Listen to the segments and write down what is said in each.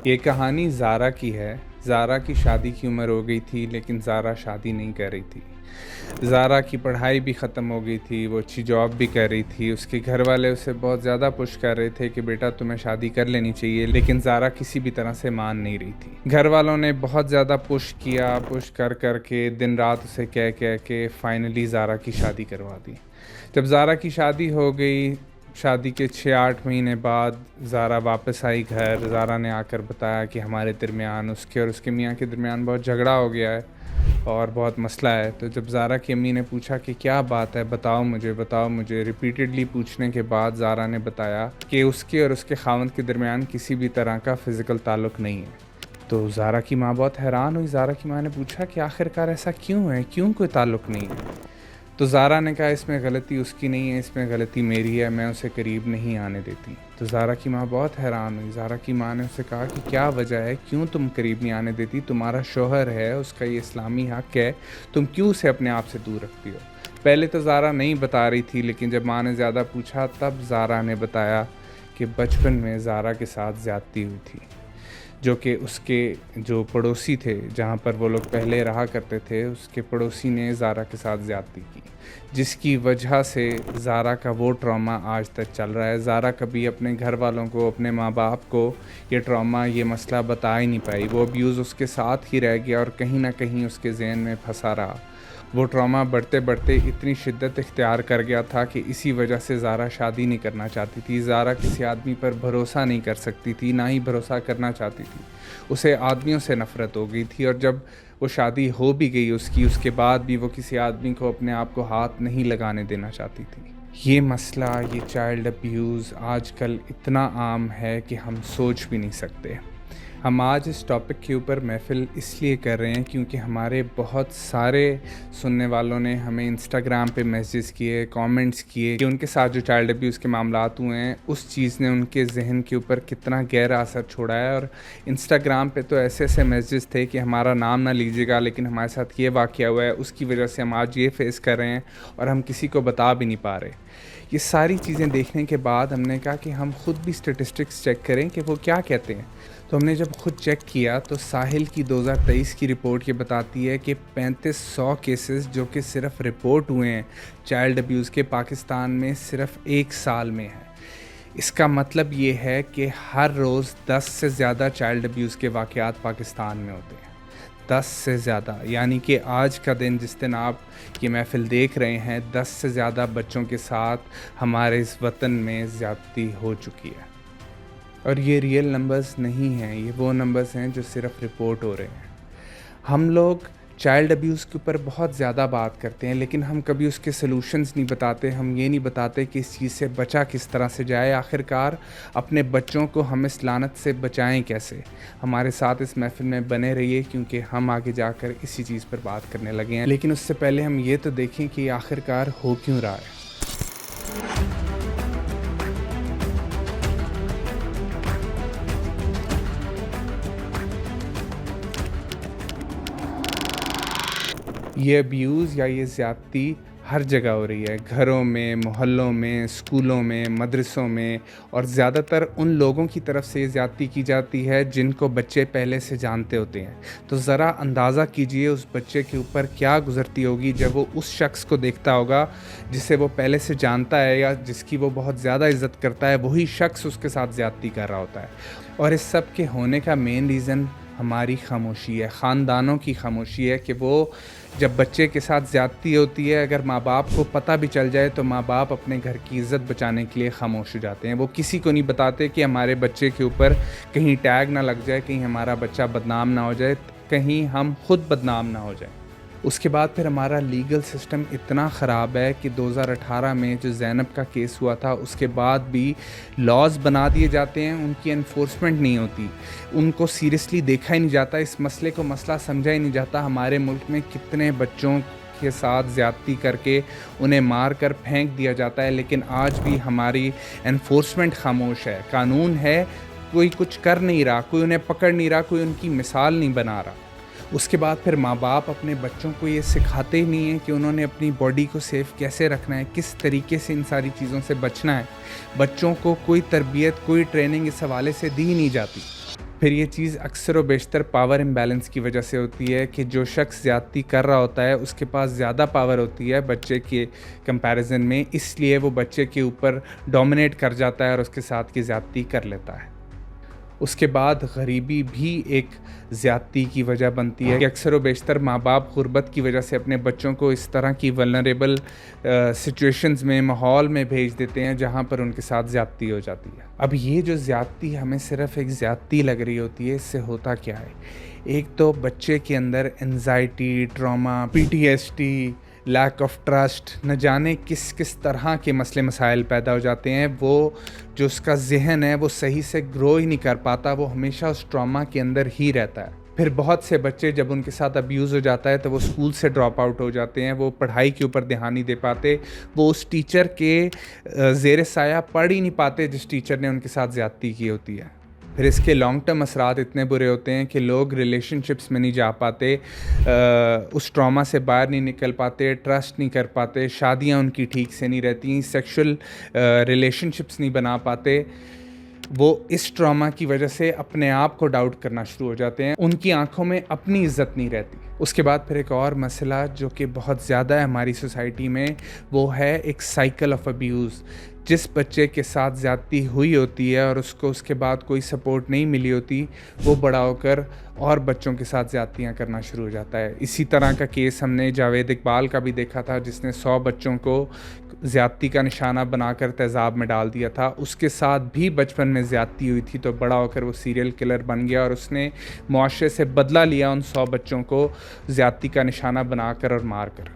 ये कहानी ज़ारा की है। ज़ारा की शादी की उम्र हो गई थी, लेकिन ज़ारा शादी नहीं कर रही थी। ज़ारा की पढ़ाई भी ख़त्म हो गई थी, वो अच्छी जॉब भी कर रही थी। उसके घर वाले उसे बहुत ज़्यादा पुश कर रहे थे कि बेटा तुम्हें शादी कर लेनी चाहिए, लेकिन ज़ारा किसी भी तरह से मान नहीं रही थी। घर वालों ने बहुत ज़्यादा पुश किया, पुश कर कर के दिन रात उसे कह कह के फाइनली ज़ारा की शादी करवा दी। जब ज़ारा की शादी हो गई, शादी के 6-8 महीने बाद ज़ारा वापस आई घर। ज़ारा ने आकर बताया कि हमारे दरमियान, उसके और उसके मियाँ के दरमियान बहुत झगड़ा हो गया है और बहुत मसला है। तो जब ज़ारा की अम्मी ने पूछा कि क्या बात है, बताओ मुझे, रिपीटेडली पूछने के बाद ज़ारा ने बताया कि उसके और उसके खावंद के दरमियान किसी भी तरह का फ़िज़िकल ताल्लुक़ नहीं है। तो ज़ारा की माँ बहुत हैरान हुई। ज़ारा की माँ ने पूछा कि आखिरकार ऐसा क्यों है, क्यों कोई ताल्लुक़ नहीं है? तो ज़ारा ने कहा इसमें गलती उसकी नहीं है, इसमें गलती मेरी है, मैं उसे करीब नहीं आने देती। तो ज़ारा की माँ बहुत हैरान हुई। ज़ारा की माँ ने उससे कहा कि क्या वजह है, क्यों तुम करीब नहीं आने देती? तुम्हारा शौहर है, उसका ये इस्लामी हक़ है, तुम क्यों उसे अपने आप से दूर रखती हो? पहले तो ज़ारा नहीं बता रही थी, लेकिन जब माँ ने ज़्यादा पूछा तब ज़ारा ने बताया कि बचपन में ज़ारा के साथ ज़्यादती हुई थी, जो कि उसके जो पड़ोसी थे, जहाँ पर वो लोग पहले रहा करते थे, उसके पड़ोसी ने ज़ारा के साथ ज़्यादती की, जिसकी वजह से ज़ारा का वो ट्रॉमा आज तक चल रहा है। ज़ारा कभी अपने घर वालों को, अपने माँ बाप को ये ट्रॉमा, ये मसला बता ही नहीं पाई। वो अब्यूज़ उसके साथ ही रह गया और कहीं ना कहीं उसके ज़हन में फंसा रहा। वो ट्रॉमा बढ़ते बढ़ते इतनी शिद्दत इख्तियार कर गया था कि इसी वजह से ज़ारा शादी नहीं करना चाहती थी। ज़ारा किसी आदमी पर भरोसा नहीं कर सकती थी, ना ही भरोसा करना चाहती थी। उसे आदमियों से नफ़रत हो गई थी, और जब वो शादी हो भी गई उसकी, उसके बाद भी वो किसी आदमी को अपने आप को हाथ नहीं लगाने देना चाहती थी। ये मसला, ये चाइल्ड अब्यूज़ आजकल इतना आम है कि हम सोच भी नहीं सकते। हम आज इस टॉपिक के ऊपर महफ़िल इसलिए कर रहे हैं क्योंकि हमारे बहुत सारे सुनने वालों ने हमें इंस्टाग्राम पे मैसेज किए, कमेंट्स किए कि उनके साथ जो चाइल्ड अब्यूज़ के मामलात हुए हैं, उस चीज़ ने उनके ज़हन के ऊपर कितना गहरा असर छोड़ा है। और इंस्टाग्राम पे तो ऐसे ऐसे मैसेज थे कि हमारा नाम ना लीजिएगा, लेकिन हमारे साथ ये वाक़या हुआ है, उसकी वजह से हम आज ये फ़ेस कर रहे हैं और हम किसी को बता भी नहीं पा रहे। ये सारी चीज़ें देखने के बाद हमने कहा कि हम ख़ुद भी स्टेटिस्टिक्स चेक करें कि वो क्या कहते हैं। तो हमने जब खुद चेक किया तो साहिल की 2023 की रिपोर्ट ये बताती है कि 3500 केसेस जो कि सिर्फ रिपोर्ट हुए हैं चाइल्ड अब्यूज़ के, पाकिस्तान में सिर्फ 1 साल में है। इसका मतलब ये है कि हर रोज़ 10 से ज़्यादा चाइल्ड अब्यूज़ के वाक़यात पाकिस्तान में होते हैं। 10 से ज़्यादा, यानी कि आज का दिन, जिस दिन आप ये महफ़िल देख रहे हैं, 10 से ज़्यादा बच्चों के साथ हमारे इस वतन में ज़्यादती हो चुकी है। और ये रियल नंबर्स नहीं हैं, ये वो नंबर्स हैं जो सिर्फ रिपोर्ट हो रहे हैं। हम लोग चाइल्ड अब्यूज़ के ऊपर बहुत ज़्यादा बात करते हैं, लेकिन हम कभी उसके सॉल्यूशंस नहीं बताते। हम ये नहीं बताते कि इस चीज़ से बचा किस तरह से जाए। आखिरकार अपने बच्चों को हम इस लानत से बचाएं कैसे। हमारे साथ इस महफ़िल में बने रहिए, क्योंकि हम आगे जाकर इसी चीज़ पर बात करने लगे हैं। लेकिन उससे पहले हम ये तो देखें कि आखिरकार हो क्यों रहा है। ये अब्यूज़ या ये ज़्यादती हर जगह हो रही है, घरों में, मोहल्लों में, स्कूलों में, मदरसों में, और ज़्यादातर उन लोगों की तरफ से ज़्यादती की जाती है जिनको बच्चे पहले से जानते होते हैं। तो ज़रा अंदाज़ा कीजिए उस बच्चे के ऊपर क्या गुज़रती होगी जब वो उस शख्स को देखता होगा जिसे वो पहले से जानता है या जिसकी वो बहुत ज़्यादा इज़्ज़त करता है, वही शख्स उसके साथ ज़्यादती कर रहा होता है। और इस सब के होने का मेन रीज़न हमारी खामोशी है, ख़ानदानों की खामोशी है कि वो जब बच्चे के साथ ज़्यादती होती है, अगर माँ बाप को पता भी चल जाए तो माँ बाप अपने घर की इज़्ज़त बचाने के लिए खामोश हो जाते हैं। वो किसी को नहीं बताते कि हमारे बच्चे के ऊपर कहीं टैग ना लग जाए, कहीं हमारा बच्चा बदनाम ना हो जाए, कहीं हम खुद बदनाम ना हो जाए। उसके बाद फिर हमारा लीगल सिस्टम इतना ख़राब है कि 2018 में जो ज़ैनब का केस हुआ था, उसके बाद भी लॉज़ बना दिए जाते हैं, उनकी एनफोर्समेंट नहीं होती, उनको सीरियसली देखा ही नहीं जाता, इस मसले को मसला समझा ही नहीं जाता। हमारे मुल्क में कितने बच्चों के साथ ज़्यादती करके उन्हें मार कर फेंक दिया जाता है, लेकिन आज भी हमारी एनफोर्समेंट खामोश है। कानून है, कोई कुछ कर नहीं रहा, कोई उन्हें पकड़ नहीं रहा, कोई उनकी मिसाल नहीं बना रहा। उसके बाद फिर माँ बाप अपने बच्चों को ये सिखाते ही नहीं हैं कि उन्होंने अपनी बॉडी को सेफ़ कैसे रखना है, किस तरीके से इन सारी चीज़ों से बचना है। बच्चों को कोई तरबियत, कोई ट्रेनिंग इस हवाले से दी ही नहीं जाती। फिर ये चीज़ अक्सर व बेशतर पावर इम्बैलेंस की वजह से होती है कि जो शख्स ज़्यादती कर रहा होता है उसके पास ज़्यादा पावर होती है बच्चे के कंपैरिजन में, इसलिए वो बच्चे के ऊपर डोमिनेट कर जाता है और उसके साथ की ज़्यादती कर लेता है। उसके बाद गरीबी भी एक ज़्यादती की वजह बनती है कि अक्सर व बेशतर माँ बाप गुर्बत की वजह से अपने बच्चों को इस तरह की वल्नरेबल सिचुएशंस में, माहौल में भेज देते हैं जहाँ पर उनके साथ ज़्यादती हो जाती है। अब ये जो ज़्यादती हमें सिर्फ एक ज़्यादती लग रही होती है, इससे होता क्या है? एक तो बच्चे के अंदर anxiety, trauma, PTSD, lack of trust, न जाने किस किस तरह के मसले मसाइल पैदा हो जाते हैं। वो जो उसका ज़हन है वो सही से ग्रो ही नहीं कर पाता, वो हमेशा उस ट्रॉमा के अंदर ही रहता है। फिर बहुत से बच्चे जब उनके साथ अब्यूज़ हो जाता है तो वो स्कूल से ड्रॉप आउट हो जाते हैं, वो पढ़ाई के ऊपर ध्यान नहीं दे पाते, वो उस टीचर के ज़ेर साया पढ़ ही नहीं पाते जिस टीचर ने उनके साथ ज़्यादती की होती है। फिर इसके लॉन्ग टर्म असरात इतने बुरे होते हैं कि लोग रिलेशनशिप्स में नहीं जा पाते, उस ट्रॉमा से बाहर नहीं निकल पाते, ट्रस्ट नहीं कर पाते, शादियां उनकी ठीक से नहीं रहती, सेक्सुअल रिलेशनशिप्स नहीं बना पाते। वो इस ट्रॉमा की वजह से अपने आप को डाउट करना शुरू हो जाते हैं, उनकी आंखों में अपनी इज्जत नहीं रहती। उसके बाद फिर एक और मसला जो कि बहुत ज़्यादा है हमारी सोसाइटी में, वो है एक साइकिल ऑफ अब्यूज़। जिस बच्चे के साथ ज़्यादती हुई होती है और उसको उसके बाद कोई सपोर्ट नहीं मिली होती, वो बड़ा होकर और बच्चों के साथ ज़्यादतियाँ करना शुरू हो जाता है। इसी तरह का केस हमने जावेद इकबाल का भी देखा था, जिसने 100 बच्चों को ज़्यादती का निशाना बनाकर तेज़ाब में डाल दिया था। उसके साथ भी बचपन में ज़्यादती हुई थी तो बड़ा होकर वो सीरियल किलर बन गया और उसने मुआशरे से बदला लिया उन 100 बच्चों को ज़्यादती का निशाना बनाकर और मार कर।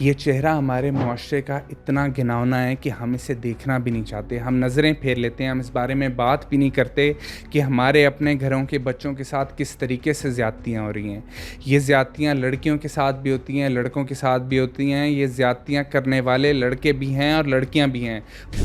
ये चेहरा हमारे मुआशरे का इतना घिनौना है कि हम इसे देखना भी नहीं चाहते, हम नज़रें फेर लेते हैं, हम इस बारे में बात भी नहीं करते कि हमारे अपने घरों के बच्चों के साथ किस तरीके से ज़्यादतियाँ हो रही हैं। ये ज़्यादतियाँ लड़कियों के साथ भी होती हैं, लड़कों के साथ भी होती हैं। ये ज़्यादतियाँ करने वाले लड़के भी हैं और लड़कियाँ भी हैं।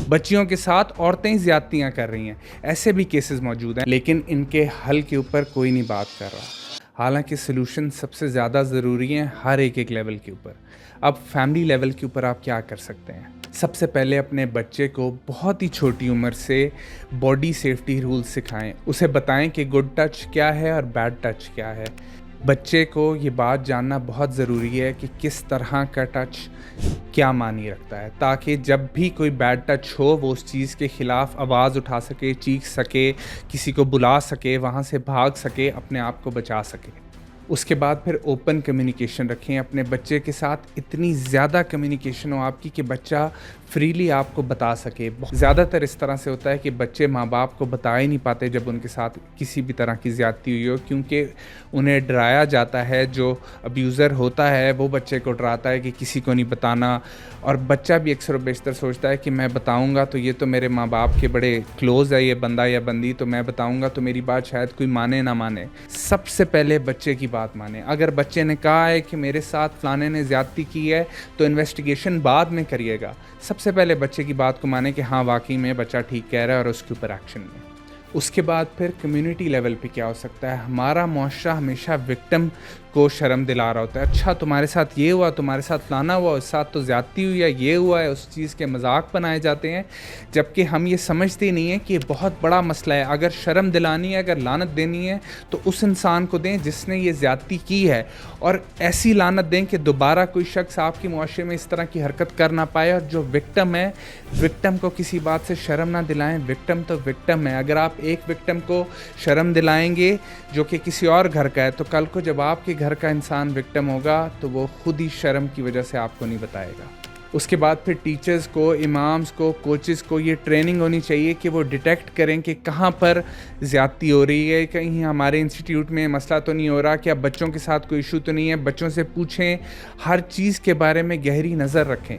बच्चियों के साथ औरतें ही ज़्यादतियाँ कर रही हैं, ऐसे भी केसेस मौजूद हैं, लेकिन इनके हल के ऊपर कोई नहीं बात कर रहा। हालांकि सलूशन सबसे ज़्यादा ज़रूरी है हर एक लेवल के ऊपर। अब फैमिली लेवल के ऊपर आप क्या कर सकते हैं? सबसे पहले अपने बच्चे को बहुत ही छोटी उम्र से बॉडी सेफ्टी रूल्स सिखाएं, उसे बताएं कि गुड टच क्या है और बैड टच क्या है। बच्चे को ये बात जानना बहुत ज़रूरी है कि किस तरह का टच क्या मानी रखता है, ताकि जब भी कोई बैड टच हो वो उस चीज़ के ख़िलाफ़ आवाज़ उठा सके, चीख सके, किसी को बुला सके, वहाँ से भाग सके, अपने आप को बचा सके। उसके बाद फिर ओपन कम्युनिकेशन रखें अपने बच्चे के साथ, इतनी ज़्यादा कम्युनिकेशन हो आपकी कि बच्चा फ्रीली आपको बता सके। ज़्यादातर इस तरह से होता है कि बच्चे माँ बाप को बता ही नहीं पाते जब उनके साथ किसी भी तरह की ज़्यादती हुई हो, क्योंकि उन्हें डराया जाता है। जो अब्यूज़र होता है वो बच्चे को डराता है कि किसी को नहीं बताना, और बच्चा भी अक्सर बेशतर सोचता है कि मैं बताऊंगा तो ये तो मेरे माँ बाप के बड़े क्लोज़ है ये बंदा या बंदी, तो मैं बताऊंगा तो मेरी बात शायद कोई माने ना माने। सबसे पहले बच्चे की बात माने। अगर बच्चे ने कहा है कि मेरे साथ फलाने ने ज़्यादती की है तो इन्वेस्टिगेशन बाद में करिएगा। सबसे पहले बच्चे की बात को माने कि हाँ वाकई में बच्चा ठीक कह रहा है और उसके ऊपर एक्शन लें। उसके बाद फिर कम्युनिटी लेवल पे क्या हो सकता है? हमारा मुआशरा हमेशा विक्टिम को शर्म दिला रहा होता है। अच्छा तुम्हारे साथ ये हुआ, तुम्हारे साथ फलाना हुआ, उस साथ तो ज़्यादती हुई है, ये हुआ है, उस चीज़ के मजाक बनाए जाते हैं, जबकि हम ये समझते नहीं हैं कि ये बहुत बड़ा मसला है। अगर शर्म दिलानी है, अगर लानत देनी है तो उस इंसान को दें जिसने ये ज़्यादती की है, और ऐसी लानत दें कि दोबारा कोई शख्स आपके मुआशरे में इस तरह की हरकत कर ना पाए। और जो विक्टिम है, विक्टिम को किसी बात से शर्म ना दिलाएं। विक्टिम तो विक्टिम है। अगर आप एक विक्टिम को शर्म दिलाएंगे जो कि किसी और घर का है, तो कल को जब आपके घर का इंसान विक्टिम होगा तो वो खुद ही शर्म की वजह से आपको नहीं बताएगा। उसके बाद फिर टीचर्स को, इमाम्स को, कोचेस को ये ट्रेनिंग होनी चाहिए कि वो डिटेक्ट करें कि कहाँ पर ज़्यादती हो रही है। कहीं हमारे इंस्टीट्यूट में मसला तो नहीं हो रहा, क्या बच्चों के साथ कोई इशू तो नहीं है। बच्चों से पूछें, हर चीज़ के बारे में गहरी नज़र रखें।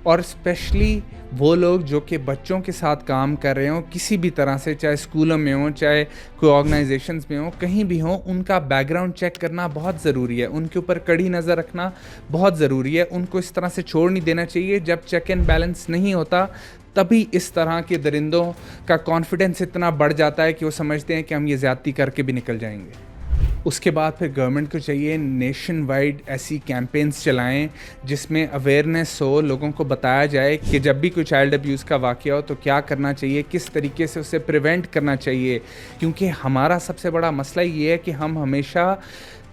और स्पेशली वो लोग जो कि बच्चों के साथ काम कर रहे हों किसी भी तरह से, चाहे स्कूलों में हो, चाहे कोई ऑर्गेनाइजेशंस में हो, कहीं भी हो, उनका बैकग्राउंड चेक करना बहुत ज़रूरी है। उनके ऊपर कड़ी नज़र रखना बहुत ज़रूरी है। उनको इस तरह से छोड़ नहीं देना चाहिए। जब चेक एंड बैलेंस नहीं होता तभी इस तरह के दरिंदों का कॉन्फिडेंस इतना बढ़ जाता है कि वो समझते हैं कि हम ये ज़्यादती करके भी निकल जाएंगे। उसके बाद फिर गवर्नमेंट को चाहिए नेशन वाइड ऐसी कैंपेन्स चलाएं जिसमें अवेयरनेस हो, लोगों को बताया जाए कि जब भी कोई चाइल्ड अब्यूज़ का वाक़या हो तो क्या करना चाहिए, किस तरीके से उसे प्रिवेंट करना चाहिए। क्योंकि हमारा सबसे बड़ा मसला ये है कि हम हमेशा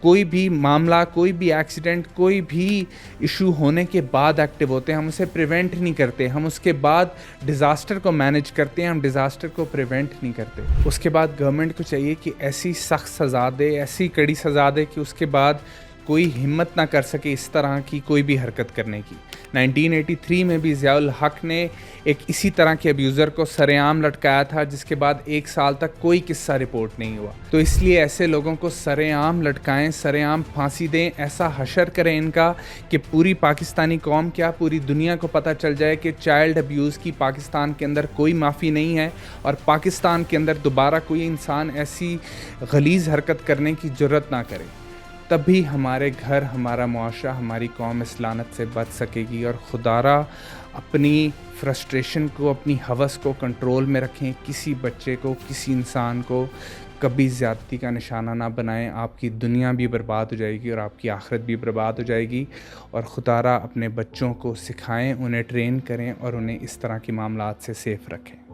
कोई भी मामला, कोई भी एक्सीडेंट, कोई भी इशू होने के बाद एक्टिव होते हैं, हम उसे प्रिवेंट नहीं करते। हम उसके बाद डिज़ास्टर को मैनेज करते हैं, हम डिज़ास्टर को प्रिवेंट नहीं करते। उसके बाद गवर्नमेंट को चाहिए कि ऐसी सख्त सज़ा दे, ऐसी कड़ी सज़ा दे कि उसके बाद कोई हिम्मत ना कर सके इस तरह की कोई भी हरकत करने की। 1983 में भी ज़ियाउल हक ने एक इसी तरह के अब्यूज़र को सरेआम लटकाया था, जिसके बाद 1 साल तक कोई किस्सा रिपोर्ट नहीं हुआ। तो इसलिए ऐसे लोगों को सरेआम लटकाएं, सरेआम फांसी दें, ऐसा हशर करें इनका कि पूरी पाकिस्तानी कौम क्या पूरी दुनिया को पता चल जाए कि चाइल्ड अब्यूज़ की पाकिस्तान के अंदर कोई माफ़ी नहीं है और पाकिस्तान के अंदर दोबारा कोई इंसान ऐसी गलीज़ हरकत करने की जुर्रत ना करे। तभी हमारे घर, हमारा मुआशरा, हमारी कौम इस लानत से बच सकेगी। और खुदारा अपनी फ्रस्ट्रेशन को, अपनी हवस को कंट्रोल में रखें। किसी बच्चे को, किसी इंसान को कभी ज़्यादती का निशाना ना बनाएं। आपकी दुनिया भी बर्बाद हो जाएगी और आपकी आखिरत भी बर्बाद हो जाएगी। और खुदारा अपने बच्चों को सिखाएं, उन्हें ट्रेन करें और उन्हें इस तरह के मामलात से सेफ़ रखें।